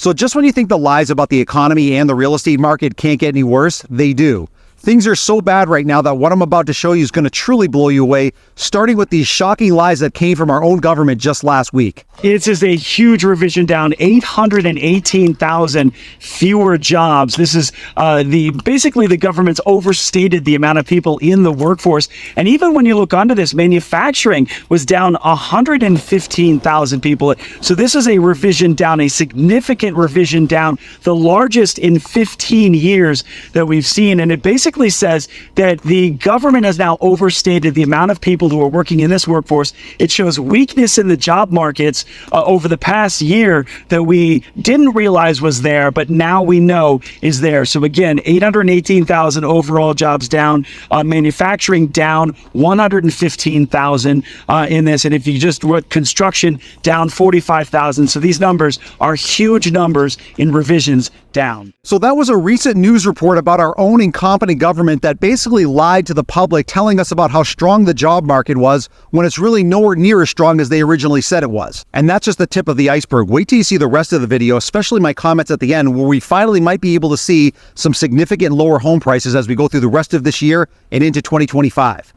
So just when you think the lies about the economy and the real estate market can't get any worse, they do. Things are so bad right now that what I'm about to show you is going to truly blow you away, starting with these shocking lies that came from our own government just last week. It's just a huge revision down, 818,000 fewer jobs. This is basically the government's overstated the amount of people in the workforce. And even when you look onto this, manufacturing was down 115,000 people. So this is a revision down, a significant revision down, the largest in 15 years that we've seen. And it basically says that the government has now overstated the amount of people who are working in this workforce. It shows weakness in the job markets over the past year that we didn't realize was there, but now we know is there. So again, 818,000 overall jobs down, manufacturing down 115,000 in this. And if you just wrote construction, down 45,000. So these numbers are huge numbers in revisions down. So that was a recent news report about our own incompetent government that basically lied to the public, telling us about how strong the job market was when it's really nowhere near as strong as they originally said it was. And that's just the tip of the iceberg. Wait till you see the rest of the video, especially my comments at the end, where we finally might be able to see some significant lower home prices as we go through the rest of this year and into 2025.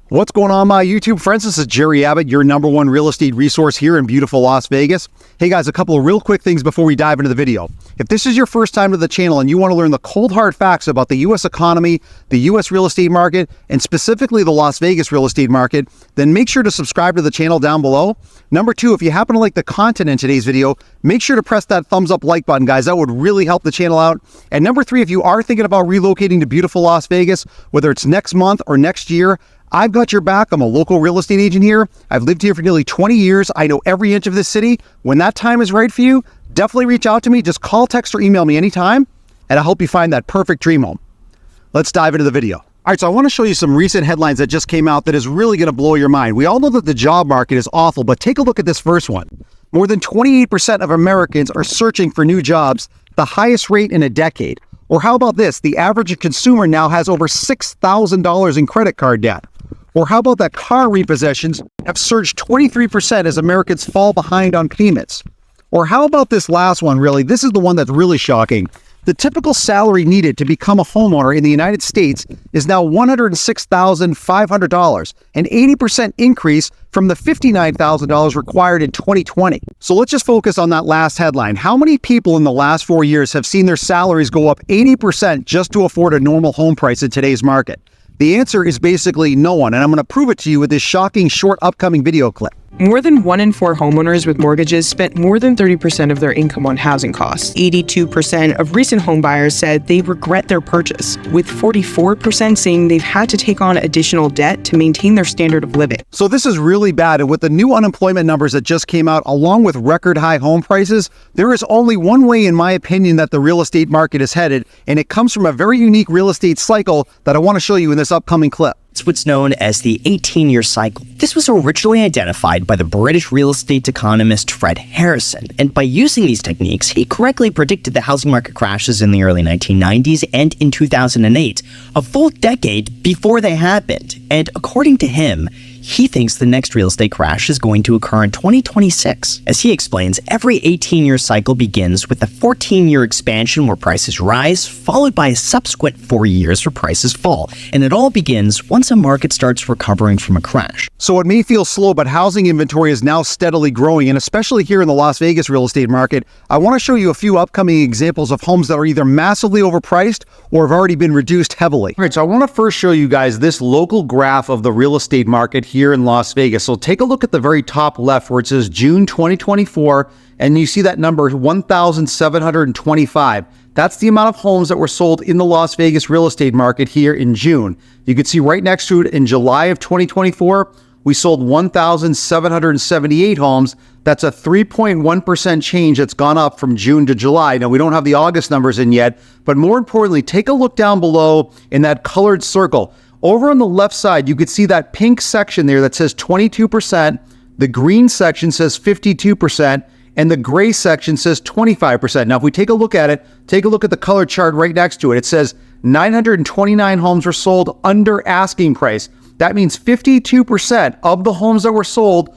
What's going on, my YouTube friends? This is Jerry Abbott, your #1 real estate resource here in beautiful Las Vegas. Hey guys, a couple of real quick things before we dive into the video. If this is your first time to the channel and you want to learn the cold hard facts about the US economy, the US real estate market, and specifically the Las Vegas real estate market, then make sure to subscribe to the channel down below. Number 2, if you happen to like the content in today's video, make sure to press that thumbs up like button, guys. That would really help the channel out. And number 3, if you are thinking about relocating to beautiful Las Vegas, whether it's next month or next year, I've got your back. I'm a local real estate agent here. I've lived here for nearly 20 years. I know every inch of this city. When that time is right for you, definitely reach out to me. Just call, text, or email me anytime, and I'll help you find that perfect dream home. Let's dive into the video. All right, so I want to show you some recent headlines that just came out that is really going to blow your mind. We all know that the job market is awful, but take a look at this first one. More than 28% of Americans are searching for new jobs, the highest rate in a decade. Or how about this? The average consumer now has over $6,000 in credit card debt. Or how about that car repossessions have surged 23% as Americans fall behind on payments? Or how about this last one, really? This is the one that's really shocking. The typical salary needed to become a homeowner in the United States is now $106,500, an 80% increase from the $59,000 required in 2020. So let's just focus on that last headline. How many people in the last 4 years have seen their salaries go up 80% just to afford a normal home price in today's market? The answer is basically no one, and I'm going to prove it to you with this shocking short upcoming video clip. More than 1 in 4 homeowners with mortgages spent more than 30% of their income on housing costs. 82% of recent homebuyers said they regret their purchase, with 44% saying they've had to take on additional debt to maintain their standard of living. So this is really bad, and with the new unemployment numbers that just came out, along with record high home prices, there is only one way, in my opinion, that the real estate market is headed, and it comes from a very unique real estate cycle that I want to show you in this upcoming clip. It's what's known as the 18-year cycle. This was originally identified by the British real estate economist Fred Harrison, and by using these techniques, he correctly predicted the housing market crashes in the early 1990s and in 2008, a full decade before they happened. And according to him, he thinks the next real estate crash is going to occur in 2026. As he explains, every 18-year cycle begins with a 14-year expansion where prices rise, followed by a subsequent 4 years where prices fall. And it all begins once a market starts recovering from a crash. So it may feel slow, but housing inventory is now steadily growing, and especially here in the Las Vegas real estate market, I want to show you a few upcoming examples of homes that are either massively overpriced or have already been reduced heavily. All right, so I want to first show you guys this local graph of the real estate market here in Las Vegas. So take a look at the very top left where it says June 2024, and you see that number 1,725. That's the amount of homes that were sold in the Las Vegas real estate market here in June. You can see right next to it in July of 2024, we sold 1,778 homes. That's a 3.1% change that's gone up from June to July. Now, we don't have the August numbers in yet, but more importantly, take a look down below in that colored circle. Over on the left side, you could see that pink section there that says 22%, the green section says 52%, and the gray section says 25%. Now, if we take a look at it, take a look at the color chart right next to it. It says 929 homes were sold under asking price. That means 52% of the homes that were sold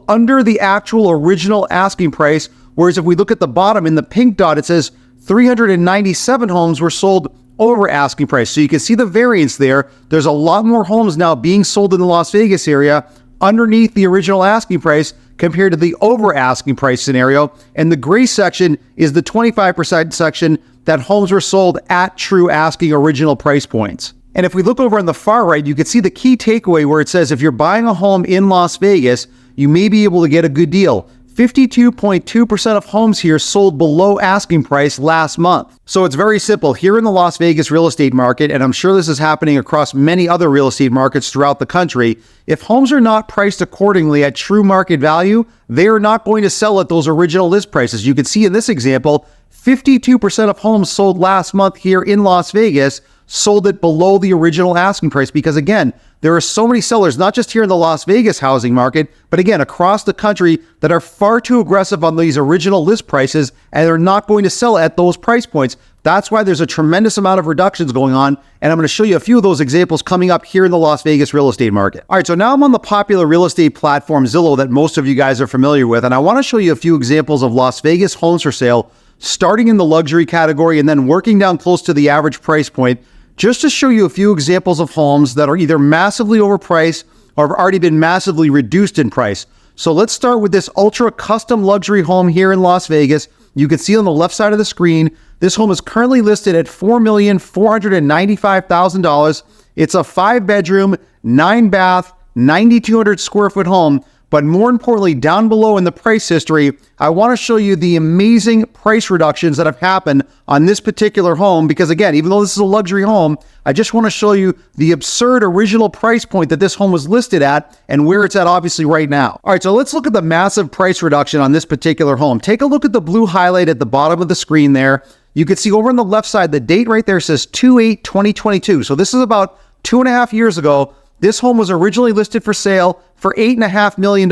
under the actual original asking price. Whereas if we look at the bottom in the pink dot, it says 397 homes were sold over asking price. So you can see the variance there. There's a lot more homes now being sold in the Las Vegas area underneath the original asking price compared to the over asking price scenario. And the gray section is the 25% section that homes were sold at true asking original price points. And if we look over on the far right, you can see the key takeaway where it says if you're buying a home in Las Vegas, you may be able to get a good deal. 52.2% of homes here sold below asking price last month. So it's very simple. Here in the Las Vegas real estate market, and I'm sure this is happening across many other real estate markets throughout the country, if homes are not priced accordingly at true market value, they are not going to sell at those original list prices. You can see in this example, 52% of homes sold last month here in Las Vegas sold it below the original asking price because, again, there are so many sellers, not just here in the Las Vegas housing market, but again, across the country that are far too aggressive on these original list prices and are not going to sell at those price points. That's why there's a tremendous amount of reductions going on, and I'm going to show you a few of those examples coming up here in the Las Vegas real estate market. All right, so now I'm on the popular real estate platform Zillow that most of you guys are familiar with, and I want to show you a few examples of Las Vegas homes for sale, starting in the luxury category and then working down close to the average price point, just to show you a few examples of homes that are either massively overpriced or have already been massively reduced in price. So let's start with this ultra custom luxury home here in Las Vegas. You can see on the left side of the screen, this home is currently listed at $4,495,000. It's a 5-bedroom, 9-bath, 9,200 square foot home. But more importantly, down below in the price history, I want to show you the amazing price reductions that have happened on this particular home. Because again, even though this is a luxury home, I just want to show you the absurd original price point that this home was listed at and where it's at obviously right now. All right, so let's look at the massive price reduction on this particular home. Take a look at the blue highlight at the bottom of the screen there. You can see over on the left side, the date right there says 2/8/2022. So this is about 2.5 years ago. This home was originally listed for sale for $8.5 million.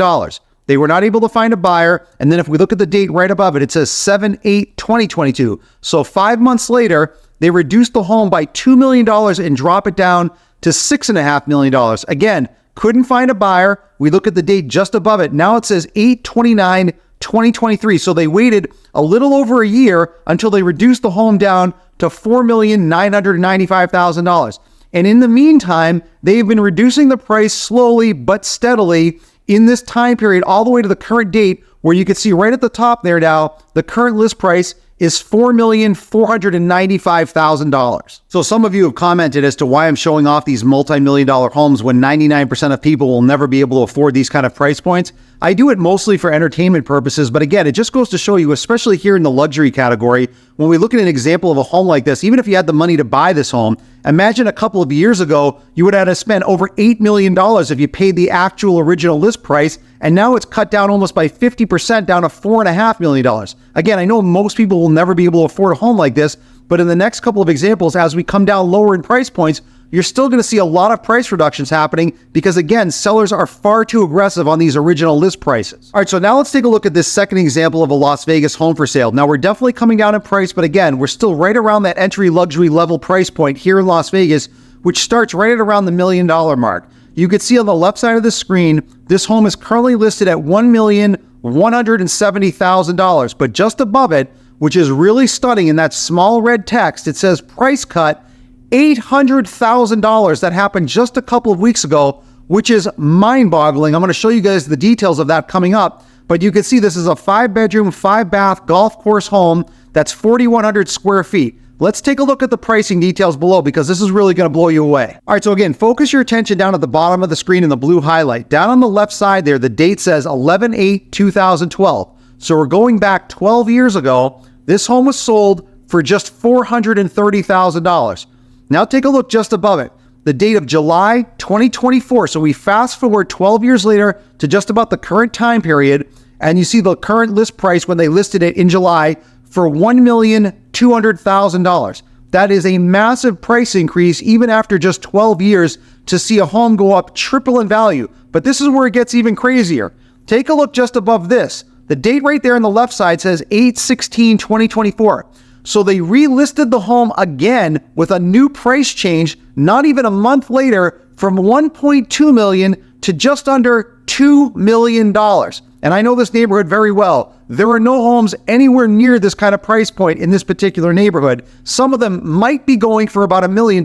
They were not able to find a buyer. And then if we look at the date right above it, it says 7/8/2022. So 5 months later, they reduced the home by $2 million and drop it down to $6.5 million. Again, couldn't find a buyer. We look at the date just above it. Now it says 8/29/2023. So they waited a little over a year until they reduced the home down to $4,995,000. And in the meantime, they've been reducing the price slowly but steadily in this time period all the way to the current date, where you can see right at the top there now, the current list price is $4,495,000. So some of you have commented as to why I'm showing off these multi-million-dollar homes when 99% of people will never be able to afford these kind of price points. I do it mostly for entertainment purposes, but again, it just goes to show you, especially here in the luxury category, when we look at an example of a home like this, even if you had the money to buy this home, imagine a couple of years ago, you would have had to spend over $8 million if you paid the actual original list price, and now it's cut down almost by 50% down to $4.5 million. Again, I know most people will never be able to afford a home like this, but in the next couple of examples, as we come down lower in price points, you're still going to see a lot of price reductions happening because, again, sellers are far too aggressive on these original list prices. All right, so now let's take a look at this second example of a Las Vegas home for sale. Now, we're definitely coming down in price, but again, we're still right around that entry luxury level price point here in Las Vegas, which starts right at around the $1 million mark. You can see on the left side of the screen, this home is currently listed at $1,170,000, but just above it, which is really stunning in that small red text, it says price cut $800,000. That happened just a couple of weeks ago, which is mind-boggling. I'm going to show you guys the details of that coming up, but you can see this is a 5-bedroom, 5-bath golf course home that's 4,100 square feet. Let's take a look at the pricing details below because this is really going to blow you away. All right, so again, focus your attention down at the bottom of the screen in the blue highlight. Down on the left side there, the date says 11/8/2012. So we're going back 12 years ago. This home was sold for just $430,000. Now take a look just above it. The date of July 2024. So we fast forward 12 years later to just about the current time period, and you see the current list price when they listed it in July for $1,200,000. That is a massive price increase even after just 12 years to see a home go up triple in value. But this is where it gets even crazier. Take a look just above this. The date right there on the left side says 8/16/2024. So they relisted the home again with a new price change, not even a month later, from $1.2 million to just under $2 million. And I know this neighborhood very well. There are no homes anywhere near this kind of price point in this particular neighborhood. Some of them might be going for about $1 million.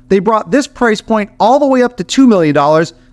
They brought this price point all the way up to $2 million.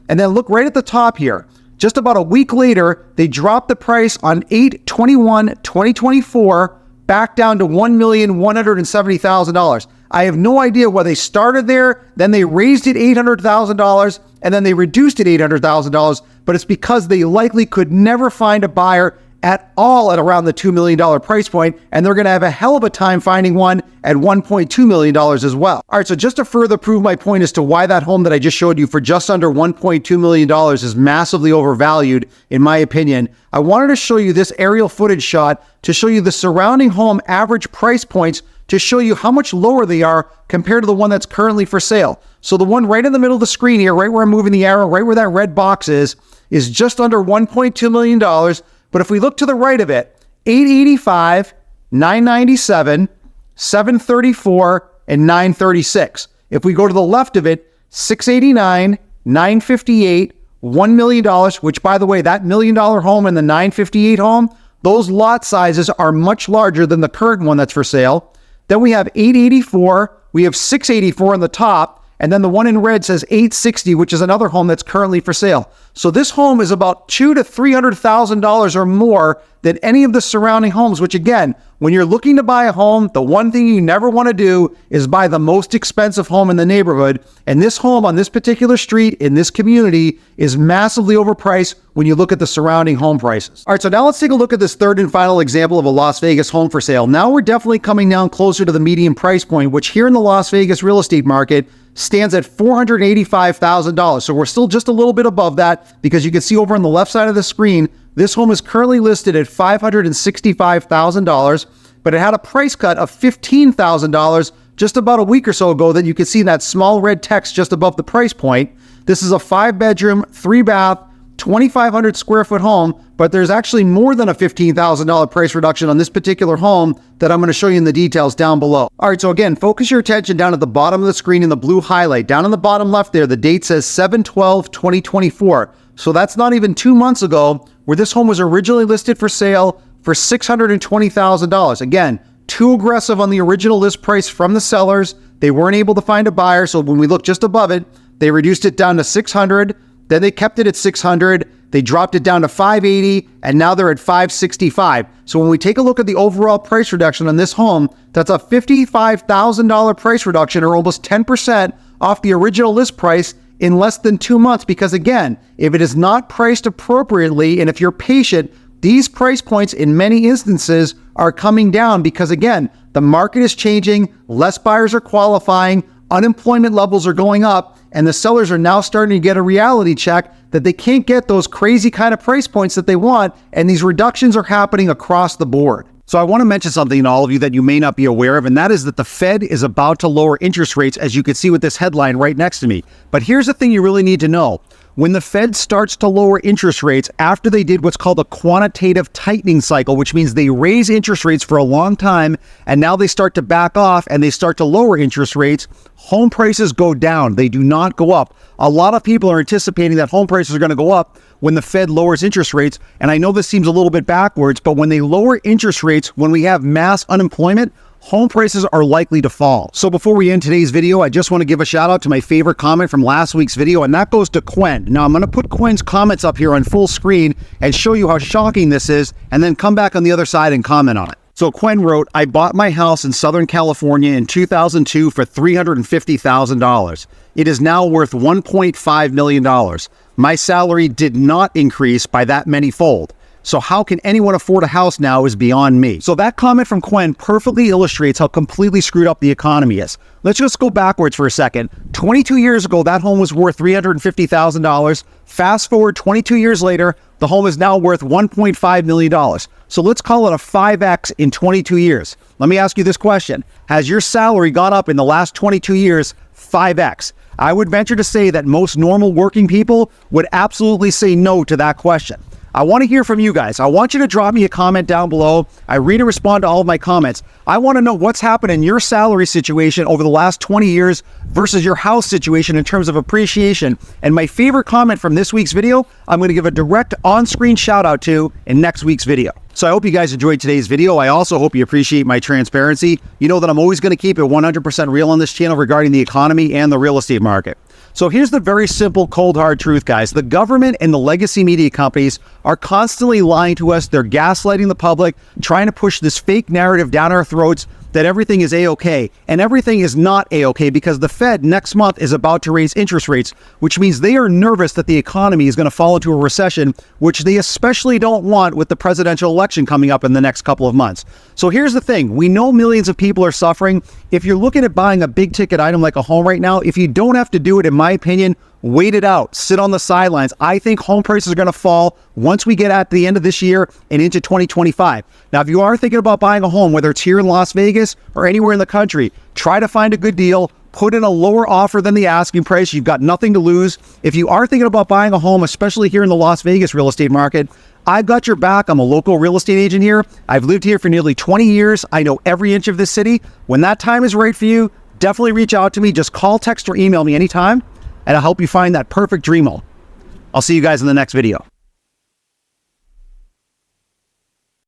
And then look right at the top here. Just about a week later, they dropped the price on 8/21/2024 back down to $1,170,000. I have no idea why they started there, then they raised it $800,000, and then they reduced it $800,000, but it's because they likely could never find a buyer at all at around the $2 million price point, and they're going to have a hell of a time finding one at $1.2 million as well. All right, so just to further prove my point as to why that home that I just showed you for just under $1.2 million is massively overvalued, in my opinion, I wanted to show you this aerial footage shot to show you the surrounding home average price points to show you how much lower they are compared to the one that's currently for sale. So the one right in the middle of the screen here, right where I'm moving the arrow, right where that red box is just under $1.2 million. But if we look to the right of it, 885, 997, 734, and 936. If we go to the left of it, 689, 958, $1 million, which by the way, that $1 million home and the 958 home, those lot sizes are much larger than the current one that's for sale. Then we have 884, we have 684 on the top, and then the one in red says 860, which is another home that's currently for sale. So this home is about $200,000 to $300,000 or more than any of the surrounding homes, which again, when you're looking to buy a home, the one thing you never want to do is buy the most expensive home in the neighborhood. And this home on this particular street in this community is massively overpriced when you look at the surrounding home prices. All right, so now let's take a look at this third and final example of a Las Vegas home for sale. Now we're definitely coming down closer to the median price point, which here in the Las Vegas real estate market stands at $485,000. So we're still just a little bit above that because you can see over on the left side of the screen, this home is currently listed at $565,000, but it had a price cut of $15,000 just about a week or so ago that you can see in that small red text just above the price point. This is a 5-bedroom, 3-bath, 2,500 square foot home, but there's actually more than a $15,000 price reduction on this particular home that I'm going to show you in the details down below. All right, so again, focus your attention down at the bottom of the screen in the blue highlight. Down on the bottom left there, the date says 7/12/2024. So that's not even 2 months ago where this home was originally listed for sale for $620,000. Again, too aggressive on the original list price from the sellers. They weren't able to find a buyer, so when we look just above it, they reduced it down to $600,000. Then they kept it at $600,000, they dropped it down to $580,000, and now they're at $565,000. So when we take a look at the overall price reduction on this home, that's a $55,000 price reduction, or almost 10% off the original list price in less than 2 months. Because again, if it is not priced appropriately, and if you're patient, these price points in many instances are coming down because again, the market is changing, less buyers are qualifying, unemployment levels are going up, and the sellers are now starting to get a reality check that they can't get those crazy kind of price points that they want, and these reductions are happening across the board. So I want to mention something to all of you that you may not be aware of, and that is that the Fed is about to lower interest rates, as you can see with this headline right next to me. But here's the thing you really need to know. When the Fed starts to lower interest rates after they did what's called a quantitative tightening cycle, which means they raise interest rates for a long time, and now they start to back off and they start to lower interest rates, home prices go down. They do not go up. A lot of people are anticipating that home prices are going to go up when the Fed lowers interest rates. And I know this seems a little bit backwards, but when they lower interest rates, when we have mass unemployment, home prices are likely to fall. So before we end today's video, I just want to give a shout out to my favorite comment from last week's video, and that goes to Quen. Now I'm going to put Quen's comments up here on full screen and show you how shocking this is, and then come back on the other side and comment on it. So Quen wrote, I bought my house in Southern California in 2002 for $350,000. It is now worth $1.5 million. My salary did not increase by that many fold. So how can anyone afford a house now is beyond me. So that comment from Quen perfectly illustrates how completely screwed up the economy is. Let's just go backwards for a second. 22 years ago, that home was worth $350,000. Fast forward 22 years later, the home is now worth $1.5 million. So let's call it a 5X in 22 years. Let me ask you this question. Has your salary gone up in the last 22 years 5X? I would venture to say that most normal working people would absolutely say no to that question. I want to hear from you guys. I want you to drop me a comment down below. I read and respond to all of my comments. I want to know what's happened in your salary situation over the last 20 years versus your house situation in terms of appreciation. And my favorite comment from this week's video, I'm going to give a direct on-screen shout out to in next week's video. So I hope you guys enjoyed today's video. I also hope you appreciate my transparency. You know that I'm always going to keep it 100% real on this channel regarding the economy and the real estate market. So here's the very simple, cold, hard truth, guys. The government and the legacy media companies are constantly lying to us. They're gaslighting the public, trying to push this fake narrative down our throats that everything is A-OK. And everything is not A-OK because the Fed next month is about to raise interest rates, which means they are nervous that the economy is going to fall into a recession, which they especially don't want with the presidential election coming up in the next couple of months. So here's the thing. We know millions of people are suffering. If you're looking at buying a big ticket item like a home right now, if you don't have to do it, in my opinion, wait it out. Sit on the sidelines. I think home prices are going to fall once we get at the end of this year and into 2025. Now, if you are thinking about buying a home, whether it's here in Las Vegas or anywhere in the country, try to find a good deal. Put in a lower offer than the asking price. You've got nothing to lose. If you are thinking about buying a home, especially here in the Las Vegas real estate market, I've got your back. I'm a local real estate agent here. I've lived here for nearly 20 years. I know every inch of this city. When that time is right for you, definitely reach out to me. Just call, text, or email me anytime, and I'll help you find that perfect dream home. I'll see you guys in the next video.